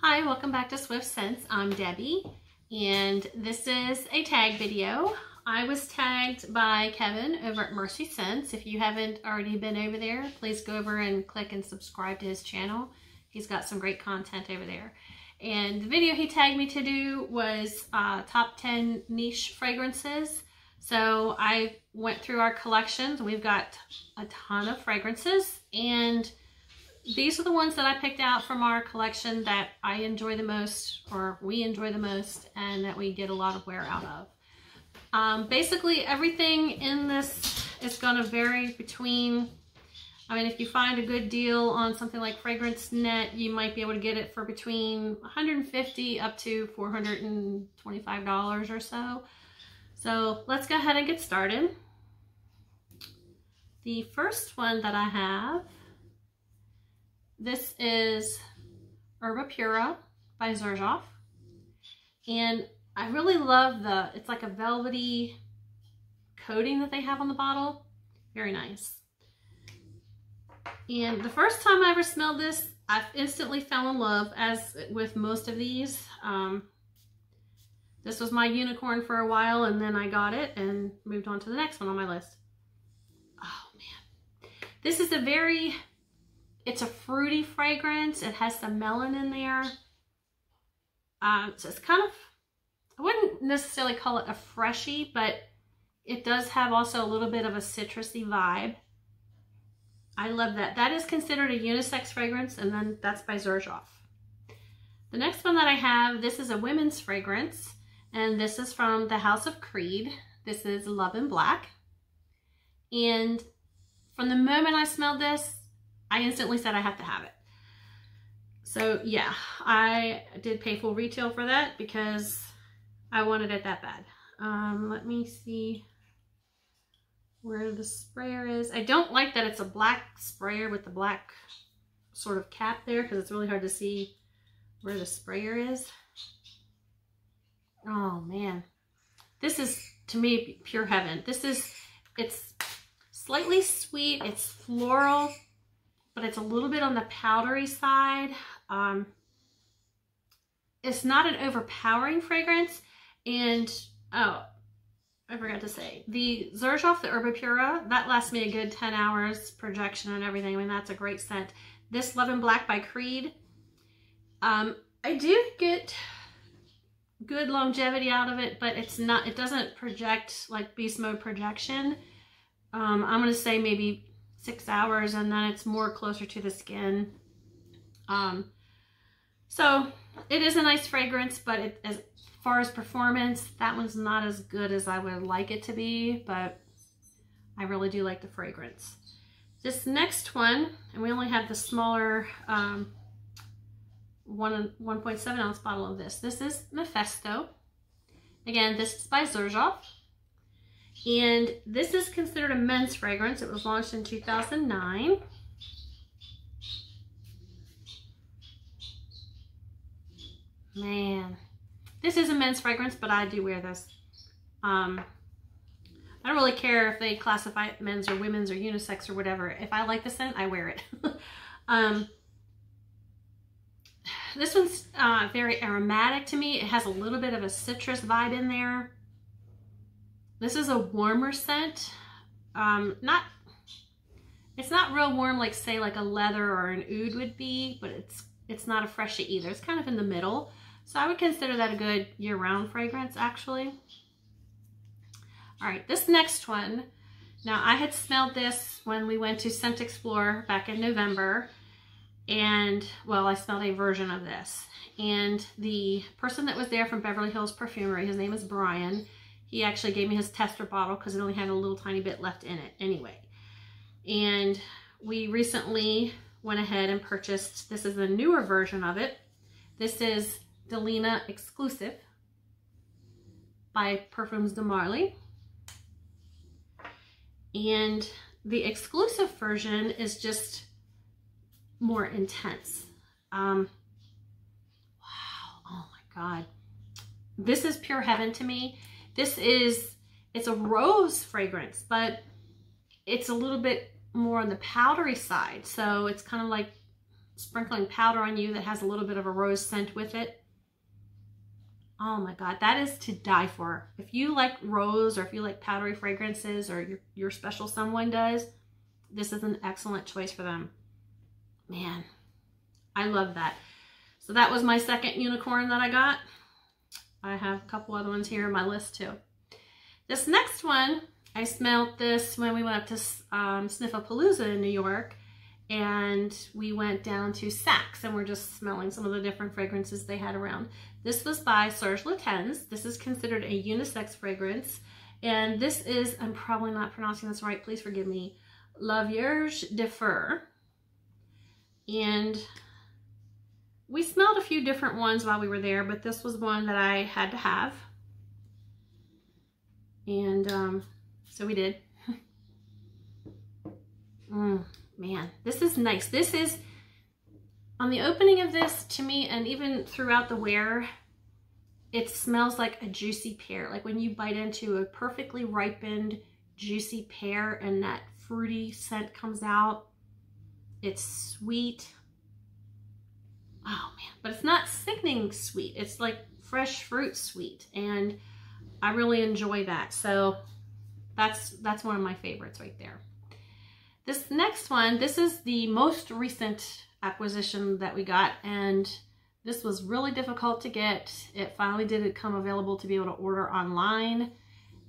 Hi, welcome back to Swift Scents. I'm Debbie, and this is a tag video. I was tagged by Kevin over at Mersey Scents. If you haven't already been over there, please go over and click and subscribe to his channel. He's got some great content over there. And the video he tagged me to do was top 10 niche fragrances. So I went through our collections. We've got a ton of fragrances, and these are the ones that I picked out from our collection that I enjoy the most, or we enjoy the most, and that we get a lot of wear out of. Basically, everything in this is going to vary between, I mean, if you find a good deal on something like Fragrance Net, you might be able to get it for between $150 up to $425 or so. So let's go ahead and get started. The first one that I have, this is Herba Pura by Xerjoff, and I really love it's like a velvety coating that they have on the bottle. Very nice. And the first time I ever smelled this, I instantly fell in love, as with most of these. This was my unicorn for a while, and then I got it and moved on to the next one on my list. Oh man, this is it's a fruity fragrance. It has some melon in there. So it's kind of, I wouldn't necessarily call it a freshie, but it does have also a little bit of a citrusy vibe. I love that. That is considered a unisex fragrance, and then that's by Xerjoff. The next one that I have, this is a women's fragrance, and this is from the House of Creed. This is Love in Black. And from the moment I smelled this, I instantly said I have to have it. So yeah, I did pay full retail for that because I wanted it that bad. Let me see where the sprayer is. I don't like that it's a black sprayer with the black sort of cap there, because it's really hard to see where the sprayer is. Oh man, this is, to me, pure heaven. It's slightly sweet, it's floral, but it's a little bit on the powdery side. It's not an overpowering fragrance. And, oh, I forgot to say, the Xerjoff, the Herba Pura, that lasts me a good 10 hours, projection and everything. I mean, that's a great scent. This Love in Black by Creed, I do get good longevity out of it, but it doesn't project like beast mode projection. I'm going to say maybe 6 hours, and then it's more closer to the skin. So it is a nice fragrance, but as far as performance, that one's not as good as I would like it to be, but I really do like the fragrance. This next one, and we only have the smaller 1.7 ounce bottle of this. This is Mephisto. Again, this is by Xerjoff. And this is considered a men's fragrance. It was launched in 2009. Man, this is a men's fragrance, but I do wear this. I don't really care if they classify it men's or women's or unisex or whatever. If I like the scent, I wear it. This one's very aromatic to me. It has a little bit of a citrus vibe in there. This is a warmer scent. It's not real warm like, say, like a leather or an oud would be, but it's not a freshie either. It's kind of in the middle. So I would consider that a good year-round fragrance, actually. All right, this next one. Now, I had smelled this when we went to Scent Explorer back in November, and, well, I smelled a version of this. And the person that was there from Beverly Hills Perfumery, his name is Brian. He actually gave me his tester bottle because it only had a little tiny bit left in it anyway. And we recently went ahead and purchased, this is the newer version of it. This is Delina Exclusive by Parfums de Marly. And the exclusive version is just more intense. Wow, oh my God. This is pure heaven to me. It's a rose fragrance, but it's a little bit more on the powdery side. So it's kind of like sprinkling powder on you that has a little bit of a rose scent with it. Oh my God, that is to die for. If you like rose, or if you like powdery fragrances, or your special someone does, this is an excellent choice for them. Man, I love that. So that was my second unicorn that I got. I have a couple other ones here on my list too. This next one, I smelled this when we went up to Sniffapalooza in New York, and we went down to Saks and we're just smelling some of the different fragrances they had around. This was by Serge Lutens. This is considered a unisex fragrance, and this is, I'm probably not pronouncing this right, please forgive me, La Vierge de Fur. And we smelled a few different ones while we were there, but this was one that I had to have. And so we did. Man, this is nice. This is, on the opening of this, to me, and even throughout the wear, it smells like a juicy pear. Like when you bite into a perfectly ripened, juicy pear and that fruity scent comes out. It's sweet. Oh man, but it's not sickening sweet. It's like fresh fruit sweet, and I really enjoy that. So that's one of my favorites right there. This next one, this is the most recent acquisition that we got, and this was really difficult to get. It finally did come available to be able to order online,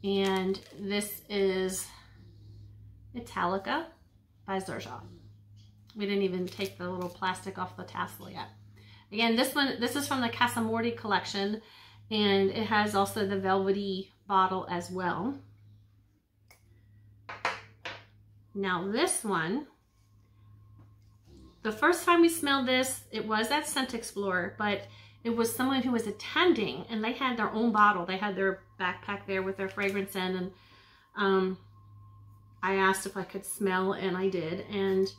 and this is Italica by Xerjoff. We didn't even take the little plastic off the tassel yet. Again, this is from the Casamorti collection, and it has also the velvety bottle as well. Now this one, the first time we smelled this, it was at Scent Explorer, but it was someone who was attending, and they had their own bottle. They had their backpack there with their fragrance in, and I asked if I could smell, and I did, and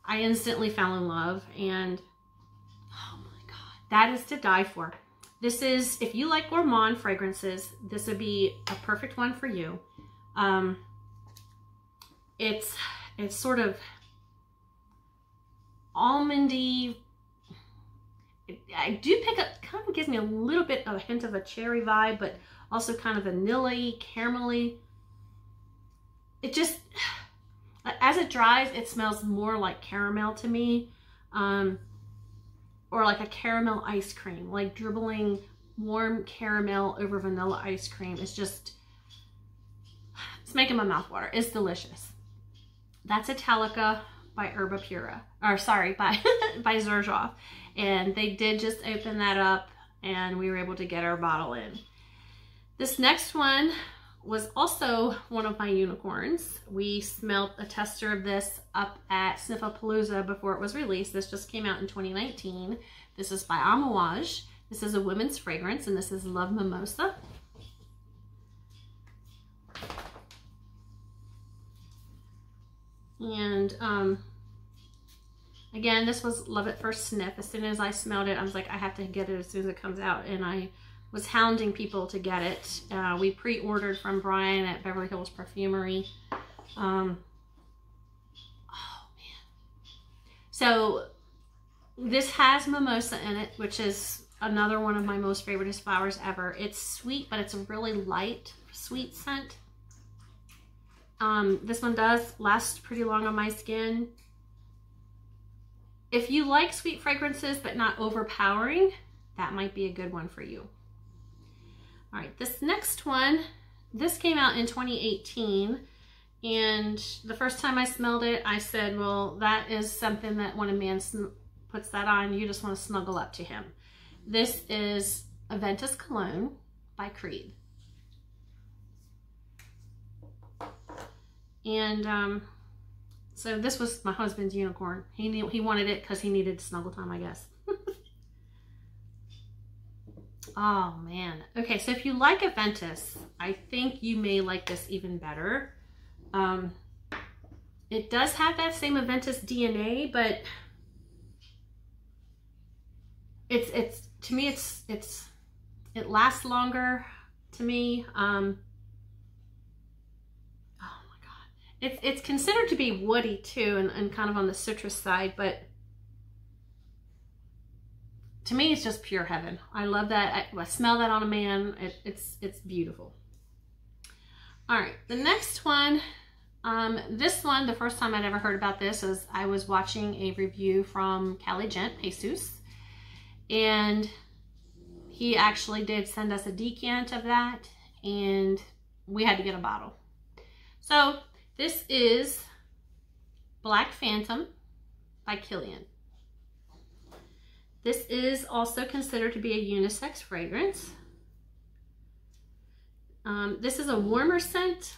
I instantly fell in love, and oh my God, that is to die for. This is, if you like gourmand fragrances, this would be a perfect one for you. It's sort of almondy. I do pick up, kind of gives me a little bit of a hint of a cherry vibe, but also kind of vanilla-y, caramelly. It just, as it dries, it smells more like caramel to me, or like a caramel ice cream, like dribbling warm caramel over vanilla ice cream. It's just, it's making my mouth water. It's delicious. That's Italica by Herba Pura, or sorry, by Xerjoff. And they did just open that up, and we were able to get our bottle in. This next one was also one of my unicorns. We smelled a tester of this up at Sniffapalooza before it was released. This just came out in 2019. This is by Alma Wash. This is a women's fragrance, and this is Love Mimosa. And again, this was love at first sniff. As soon as I smelled it, I was like, I have to get it as soon as it comes out. And I was hounding people to get it. We pre-ordered from Brian at Beverly Hills Perfumery. Oh man. So this has mimosa in it, which is another one of my most favorite flowers ever. It's sweet, but it's a really light, sweet scent. This one does last pretty long on my skin. If you like sweet fragrances, but not overpowering, that might be a good one for you. All right, this next one, this came out in 2018, and the first time I smelled it, I said, well, that is something that when a man puts that on, you just want to snuggle up to him. This is Aventus Cologne by Creed. And so this was my husband's unicorn. He wanted it because he needed snuggle time, I guess. Oh man. Okay, so if you like Aventus, I think you may like this even better. It does have that same Aventus DNA, but it's to me it lasts longer to me. It's considered to be woody too, and kind of on the citrus side, but to me, it's just pure heaven. I love that. I smell that on a man. It's beautiful. All right, the next one. This one, the first time I'd ever heard about this is I was watching a review from Killian, Pegasus, and he actually did send us a decant of that, and we had to get a bottle. So this is Black Phantom by Killian. This is also considered to be a unisex fragrance. This is a warmer scent.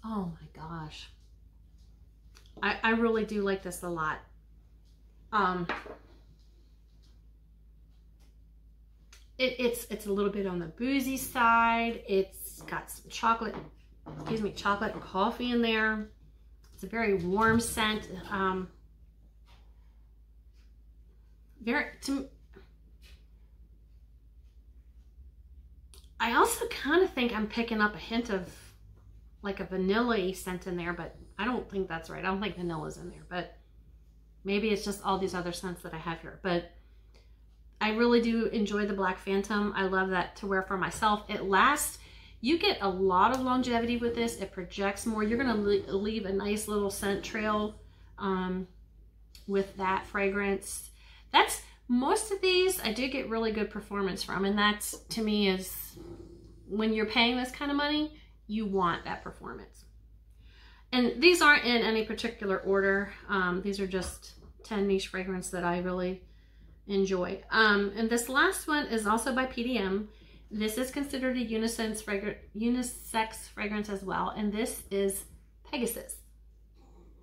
Oh my gosh. I really do like this a lot. It's a little bit on the boozy side. It's got some chocolate and coffee in there. It's a very warm scent. I also kind of think I'm picking up a hint of like a vanilla-y scent in there, but I don't think that's right. I don't think vanilla's in there, but maybe it's just all these other scents that I have here. But I really do enjoy the Black Phantom. I love that to wear for myself. It lasts. You get a lot of longevity with this. It projects more. You're going to leave a nice little scent trail with that fragrance. That's most of these I do get really good performance from, and that's, to me, is when you're paying this kind of money, you want that performance. And these aren't in any particular order. These are just 10 niche fragrances that I really enjoy. And this last one is also by PDM. This is considered a unisex fragrance as well, and this is Pegasus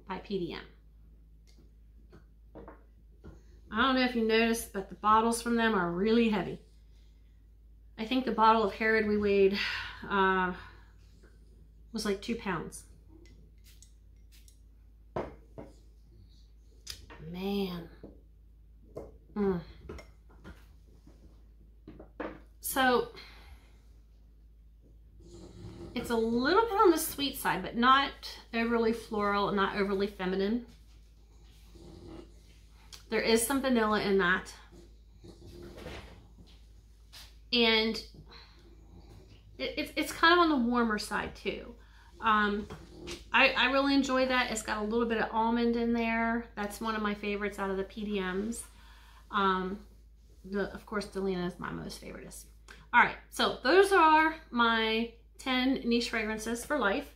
by PDM. I don't know if you noticed, but the bottles from them are really heavy. I think the bottle of Herod we weighed was like 2 pounds. Man. So it's a little bit on the sweet side, but not overly floral, not overly feminine. There is some vanilla in that. And it's kind of on the warmer side too. I really enjoy that. It's got a little bit of almond in there. That's one of my favorites out of the PDMs. Of course, Delina is my most favoriteest. All right, so those are my 10 niche fragrances for life.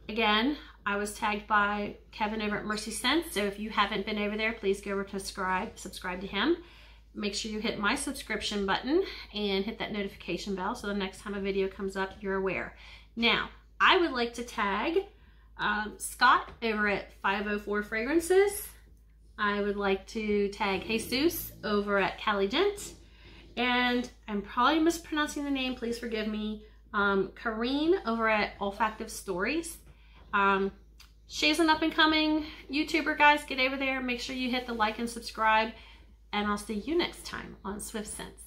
Again, I was tagged by Kevin over at Mersey Scents, so if you haven't been over there, please go over to subscribe to him. Make sure you hit my subscription button and hit that notification bell so the next time a video comes up, you're aware. Now, I would like to tag Scott over at 504 Fragrances. I would like to tag Jesus over at Killian. And I'm probably mispronouncing the name, please forgive me. Kareen over at Olfactive Stories. She's an up-and-coming YouTuber, guys. Get over there. Make sure you hit the like and subscribe. And I'll see you next time on Swift Scents.